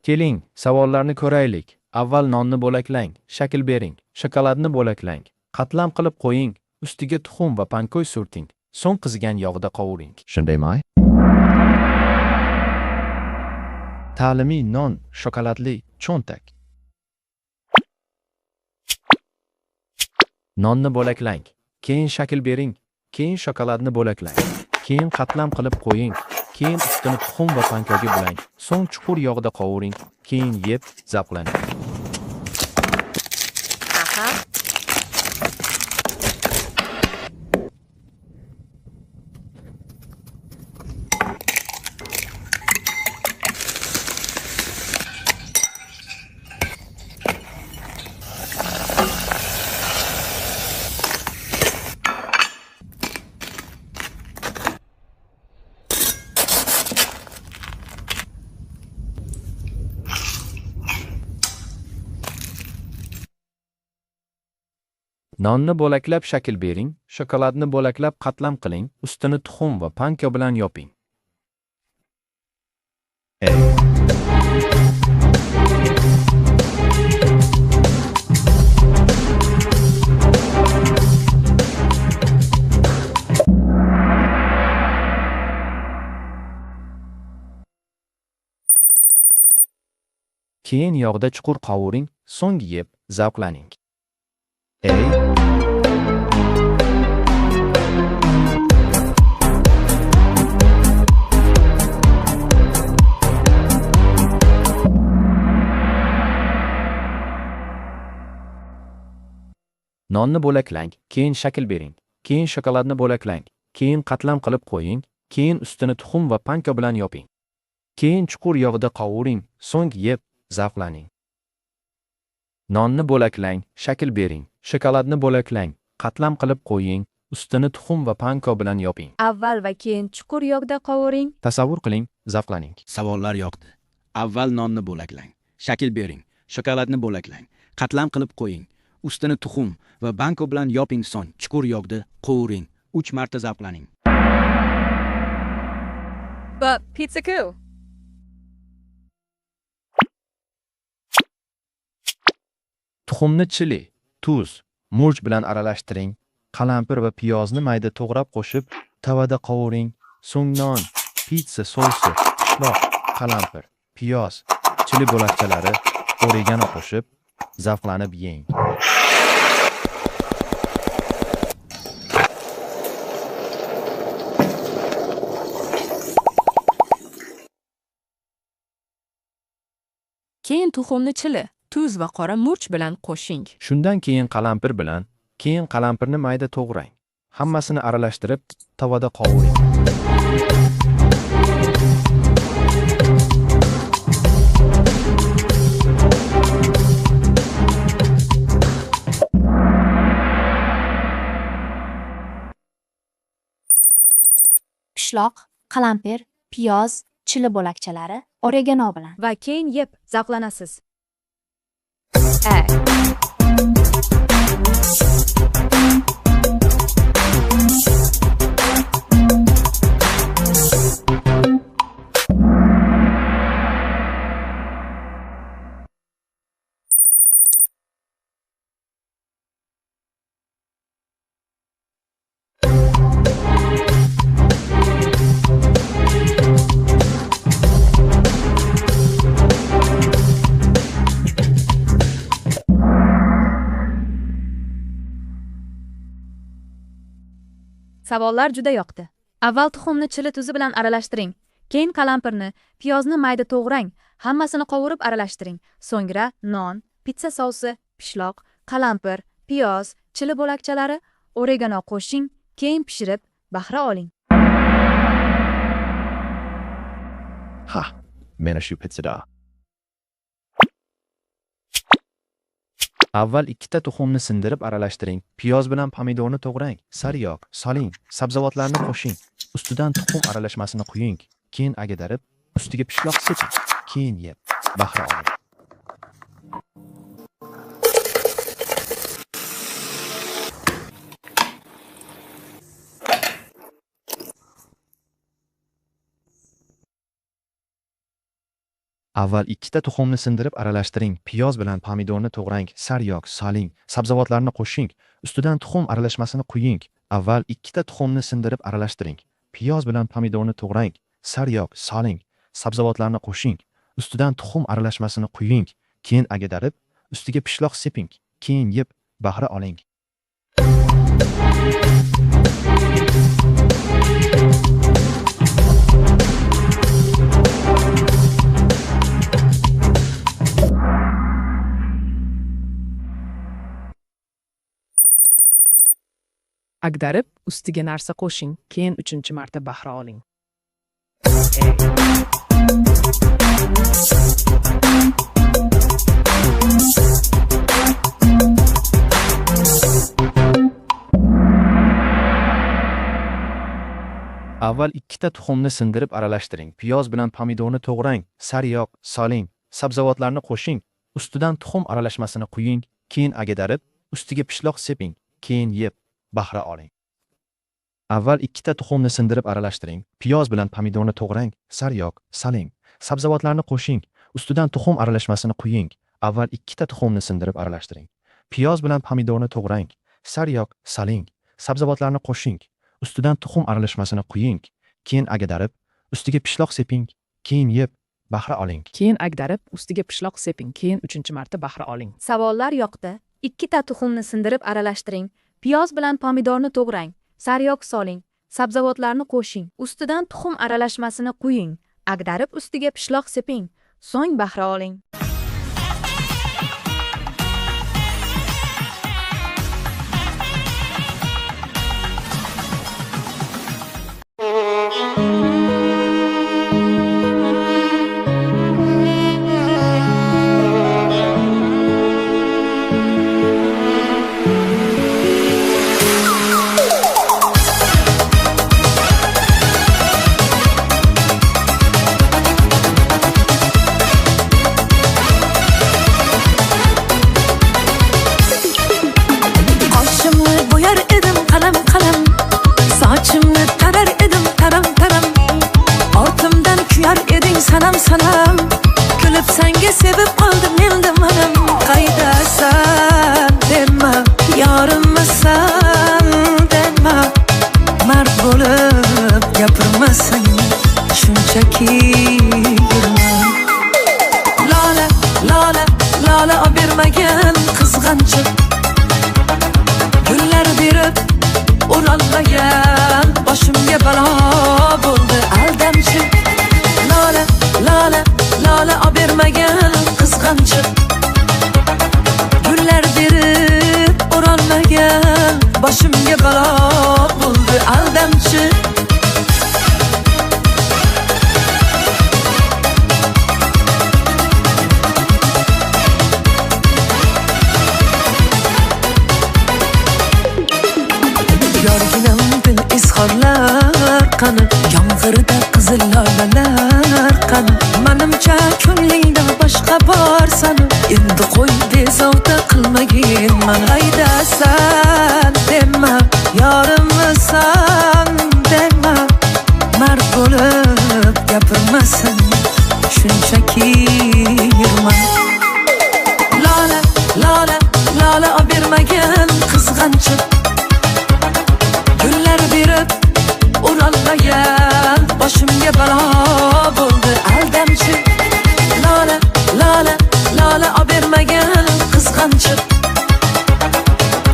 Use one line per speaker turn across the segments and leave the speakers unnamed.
Keling, savollarni ko'raylik. Avval nonni bo'laklang, shakl bering, shokoladni bo'laklang, qatlam qilib qo'ying, ustiga tuxum va pankoy surting, so'ng qizigan yog'da qovuring.
Shundaymay?
Ta'limiy non, shokoladli cho'ntak. Nonni bo'laklang, keyin shakl bering, keyin shokoladni bo'laklang, keyin qatlam qilib qo'ying, keyin ustini tuxum va pankoyga bulang, so'ng chuqur yog'da qovuring, keyin yeb, zavqlaning.
Aha.
Nonni bo'laklab shakl bering, shokoladni bo'laklab qatlam qiling, ustini tuxum va panko bilan yoping. Keyin yog'da chuqur qovuring, so'ng yeb, zavqlaning. Nonni bo'laklang, keyin shakl bering, keyin shokoladni bo'laklang, keyin qatlam qilib qo'ying, keyin ustini tuxum va panko bilan yoping. Keyin chuqur yog'da qovuring, so'ng yeb, zavqlaning. Nonni bo'laklang, shakl bering, shokoladni bo'laklang, qatlam qilib qo'ying, ustini tuxum va panko bilan yoping.
Avval va keyin chuqur yog'da qovuring.
Tasavvur qiling, zavqlaning.
Savollar yoqdi. Avval nonni bo'laklang, shakl bering, shokoladni bo'laklang, qatlam qilib qo'ying, ustini tuxum va banko bilan yoping, so'ng chuqur yog'da qovuring, 3 marta zavqlaning.
But pizza-ku.
Tuxumni chili, tuz, murch bilan aralashtiring. Qalampir va piyozni mayda to'g'rab qo'shib, tavada qovuring. So'ng non, pitsa sosi, pishloq, qalampir, piyoz, chili bo'lakchalari, oregano qo'shib, zavqlanib yeng.
Keyin tuxumni chili, tuz va qora murch bilan qo'shing.
Shundan keyin qalampir bilan, keyin qalampirni mayda to'g'rang. Hammasini aralashtirib, tavada qovuring.
Pishloq, qalampir, piyoz, chili bo'lakchalari, oregano bilan.
Va keyin yeb, zavqlanasiz. Savollar juda yoqdi. Avval tuxumni chili tuzi bilan aralashtiring. Keyin qalampirni, piyozni mayda to'g'rang. Hammasini qovurib aralashtiring. So'ngra non, pitsa sosi, pishloq, qalampir, piyoz, chili bo'lakchalari, oregano qo'shing. Keyin pishirib, bahra oling.
Ha, mana shu pizzada.
Avval ikkita tuxumni sindirib aralashtiring. Piyoz bilan pomidorni to'g'rang. Sariyog soling. Sabzavotlarni qo'shing. Ustidan tuxum aralashmasini quying. Keyin agadarib, ustiga pishloq seping. Keyin yeb, bahra oling. Avval ikkita tuxumni sindirib aralashtiring. Piyoz bilan pomidorni to'g'rang, sariyog, soling, sabzavotlarni qo'shing. Ustidan tuxum aralashmasini quying. Avval ikkita tuxumni sindirib aralashtiring. Piyoz bilan pomidorni to'g'rang, sariyog, soling, sabzavotlarni qo'shing. Ustidan tuxum aralashmasini quying. Keyin ag'darib, ustiga pishloq seping. Keyin yeb, bahra oling.
Ag'darib, ustiga narsa qo'shing, keyin 3-marta bahra oling.
Avval ikkita tuxumni sindirib aralashtiring. Piyoz bilan pomidorni to'g'rang, sariyog, soling, sabzavotlarni qo'shing. Ustidan tuxum aralashmasini quying, keyin ag'darib, ustiga pishloq seping, keyin yeb, bahra oling. Avval ikkita tuxumni sindirib aralashtiring. Piyoz bilan pomidorni to'g'rang, sariyog, soling, sabzavotlarni qo'shing. Ustidan tuxum aralashmasini quying. Avval ikkita tuxumni sindirib aralashtiring. Piyoz bilan pomidorni to'g'rang, sariyog, soling, sabzavotlarni qo'shing. Ustidan tuxum aralashmasini quying. Keyin ag'darib, ustiga pishloq seping, keyin yeb, bahra oling.
Keyin ag'darib, ustiga pishloq seping, keyin 3-marta bahra oling.
Savollar yoqdi. Ikkita tuxumni sindirib aralashtiring. Piyoz bilan pomidorni to'g'rang, sariyog soling, sabzavotlarni qo'shing. Ustidan tuxum aralashmasini quying. Ag'darib, ustiga pishloq seping, so'ng bahra oling.
Sanam sanam kulib senga sevib qoldim endi manam qaydasan dema yorimmisan dema mard bo'lib gapirmasang shunchaki yurma lola lola lola obermagan qizg'anchiq gullar berib o'rolmagan boshimga balo bo'ldi aldamchi lola lola lola obermagan qizg'anchiq gullar berib o'rolmagan boshimga balo bo'ldi aldamchi yorginam dil izhorlar qani yomg'irda qizil lolalar qani manimcha ko'nglingda boshqa bor sani endi qo'y bezovta qilmagin man qaydasan dema yorimmisan dema mard bo'lib gapirmasang shunchaki yurma lola lola lola obermagan qizg'anchiq gullar berib o'rolmagan boshimga balo bo'ldi aldamchi lola lola lola obermagan qizg'anchiq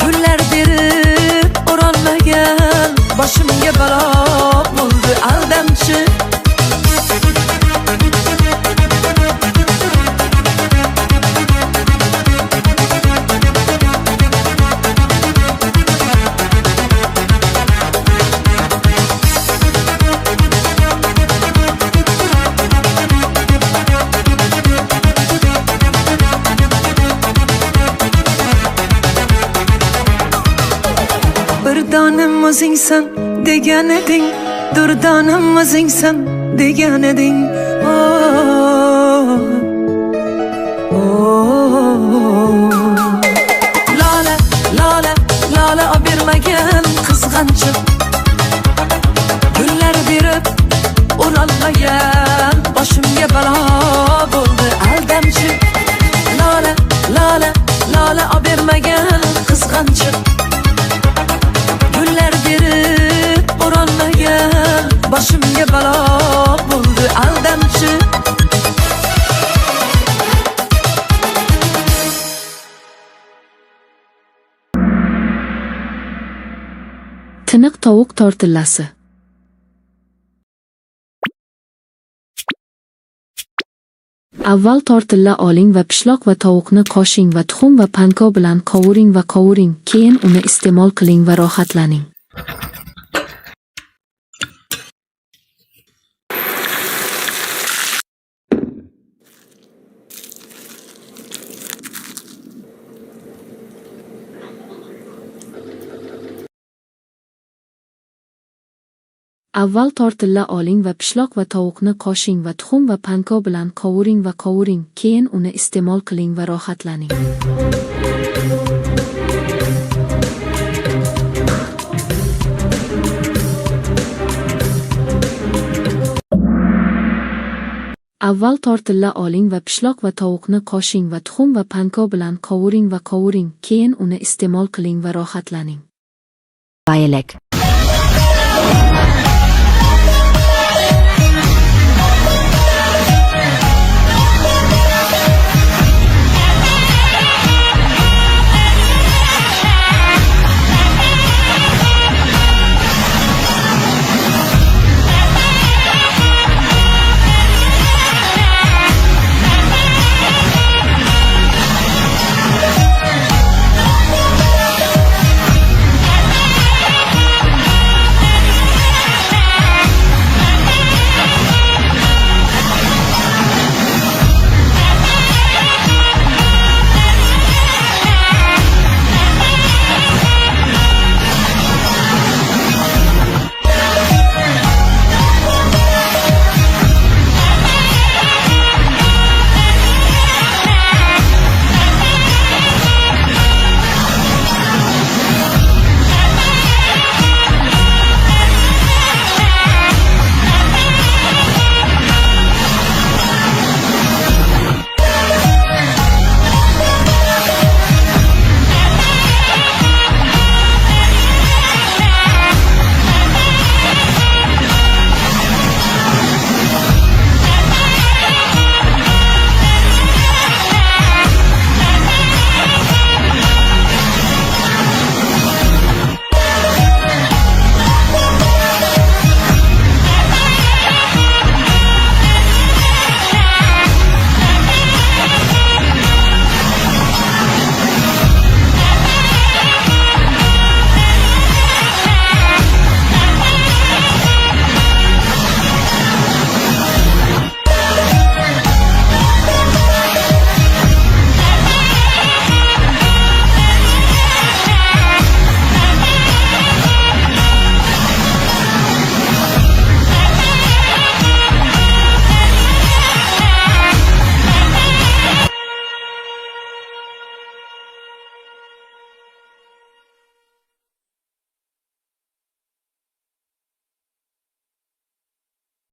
gullar berib o'rolmagan boshimga balo bo'ldi aldamchi Durdonim o'zingsan degan eding durdonim o'zingsan degan eding lola lola lola obermagan qizg'anchiq gullar berib o'rolmagan boshimga balo bo'ldi senga balo bo'ldi aldamchi.
Tiniq tovuq tortillasi. Avval tortilla oling va pishloq va tovuqni qoshing va tuxum va panko bilan qovuring va qovuring, keyin uni iste'mol qiling va rohatlaning. Avval tortilla oling va pishloq va tovuqni qoshing va tuxum va panko bilan qovuring va qovuring, keyin uni iste'mol qiling va rohatlaning. Avval tortilla oling va pishloq va tovuqni qoshing va tuxum va panko bilan qovuring va qovuring, keyin uni iste'mol qiling va rohatlaning.
Bayelek.